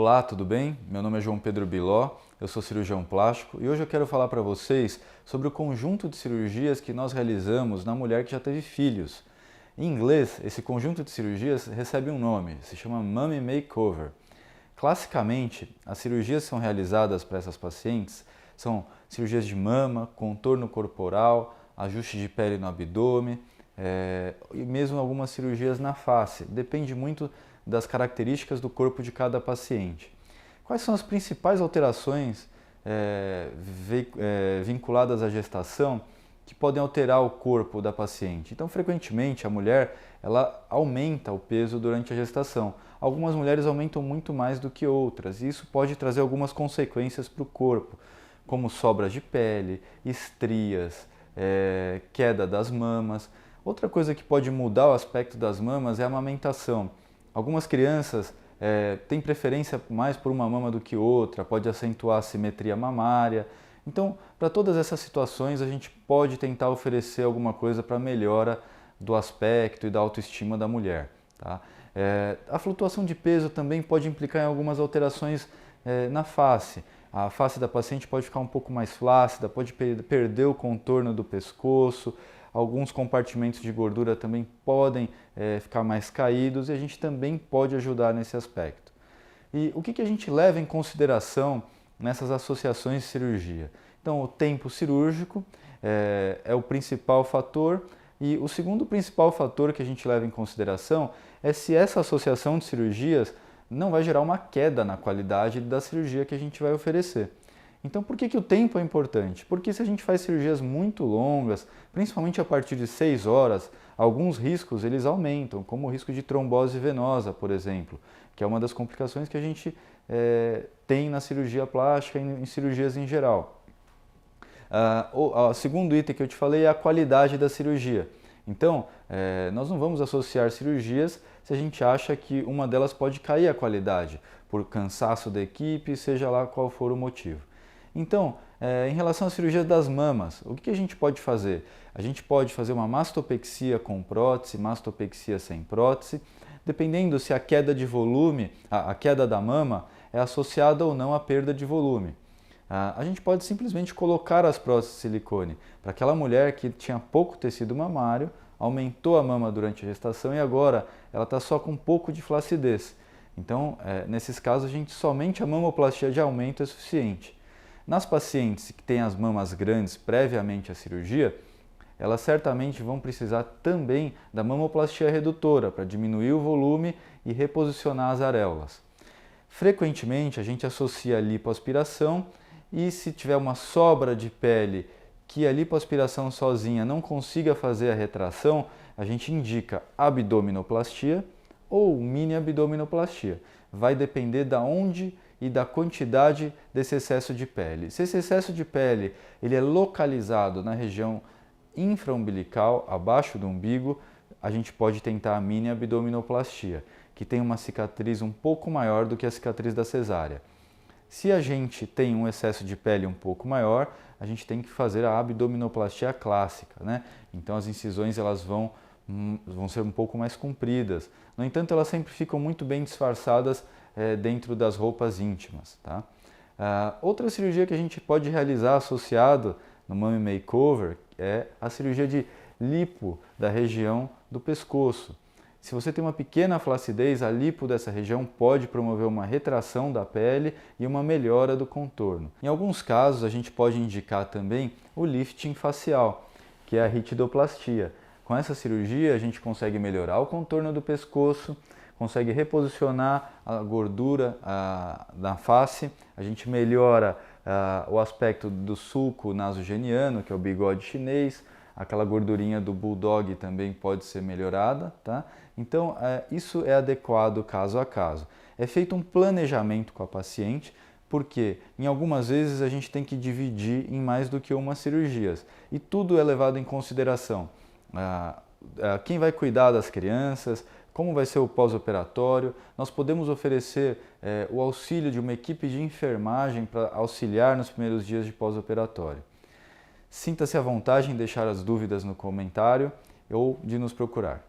Olá, tudo bem? Meu nome é João Pedro Biló, eu sou cirurgião plástico e hoje eu quero falar para vocês sobre o conjunto de cirurgias que nós realizamos na mulher que já teve filhos. Em inglês, esse conjunto de cirurgias recebe um nome, se chama Mummy Makeover. Classicamente, as cirurgias que são realizadas para essas pacientes são cirurgias de mama, contorno corporal, ajuste de pele no abdômen e mesmo algumas cirurgias na face. Depende muito das características do corpo de cada paciente. Quais são as principais alterações vinculadas à gestação que podem alterar o corpo da paciente? Então, frequentemente, a mulher ela aumenta o peso durante a gestação. Algumas mulheres aumentam muito mais do que outras e isso pode trazer algumas consequências para o corpo, como sobras de pele, estrias, queda das mamas. Outra coisa que pode mudar o aspecto das mamas é a amamentação. Algumas crianças têm preferência mais por uma mama do que outra, pode acentuar a simetria mamária. Então, para todas essas situações, a gente pode tentar oferecer alguma coisa para melhora do aspecto e da autoestima da mulher. Tá? A flutuação de peso também pode implicar em algumas alterações na face. A face da paciente pode ficar um pouco mais flácida, pode perder o contorno do pescoço, alguns compartimentos de gordura também podem ficar mais caídos e a gente também pode ajudar nesse aspecto. E o que a gente leva em consideração nessas associações de cirurgia? Então, o tempo cirúrgico é o principal fator e o segundo principal fator que a gente leva em consideração é se essa associação de cirurgias não vai gerar uma queda na qualidade da cirurgia que a gente vai oferecer. Então, por que o tempo é importante? Porque se a gente faz cirurgias muito longas, principalmente a partir de 6 horas, alguns riscos eles aumentam, como o risco de trombose venosa, por exemplo, que é uma das complicações que a gente tem na cirurgia plástica e em cirurgias em geral. O segundo item que eu te falei é a qualidade da cirurgia. Então, nós não vamos associar cirurgias se a gente acha que uma delas pode cair a qualidade, por cansaço da equipe, seja lá qual for o motivo. Então, em relação à cirurgia das mamas, o que a gente pode fazer? A gente pode fazer uma mastopexia com prótese, mastopexia sem prótese, dependendo se a queda de volume, a queda da mama é associada ou não à perda de volume. A gente pode simplesmente colocar as próteses de silicone para aquela mulher que tinha pouco tecido mamário, aumentou a mama durante a gestação e agora ela está só com um pouco de flacidez. Então, nesses casos, somente a mamoplastia de aumento é suficiente. Nas pacientes que têm as mamas grandes previamente à cirurgia, elas certamente vão precisar também da mamoplastia redutora para diminuir o volume e reposicionar as areolas. Frequentemente a gente associa a lipoaspiração e se tiver uma sobra de pele que a lipoaspiração sozinha não consiga fazer a retração, a gente indica abdominoplastia ou mini abdominoplastia. Vai depender de onde e da quantidade desse excesso de pele. Se esse excesso de pele ele é localizado na região infraumbilical, abaixo do umbigo, a gente pode tentar a mini abdominoplastia, que tem uma cicatriz um pouco maior do que a cicatriz da cesárea. Se a gente tem um excesso de pele um pouco maior, a gente tem que fazer a abdominoplastia clássica, né? Então as incisões elas vão ser um pouco mais compridas. No entanto, elas sempre ficam muito bem disfarçadas dentro das roupas íntimas. Tá? Outra cirurgia que a gente pode realizar associado no Mummy Makeover é a cirurgia de lipo da região do pescoço. Se você tem uma pequena flacidez, a lipo dessa região pode promover uma retração da pele e uma melhora do contorno. Em alguns casos, a gente pode indicar também o lifting facial, que é a ritidoplastia. Com essa cirurgia, a gente consegue melhorar o contorno do pescoço, consegue reposicionar a gordura na face, a gente melhora o aspecto do sulco nasogeniano, que é o bigode chinês, aquela gordurinha do bulldog também pode ser melhorada, tá? Então, isso é adequado caso a caso. É feito um planejamento com a paciente, porque em algumas vezes a gente tem que dividir em mais do que uma cirurgias e tudo é levado em consideração. Quem vai cuidar das crianças, como vai ser o pós-operatório, nós podemos oferecer o auxílio de uma equipe de enfermagem para auxiliar nos primeiros dias de pós-operatório. Sinta-se à vontade em deixar as dúvidas no comentário ou de nos procurar.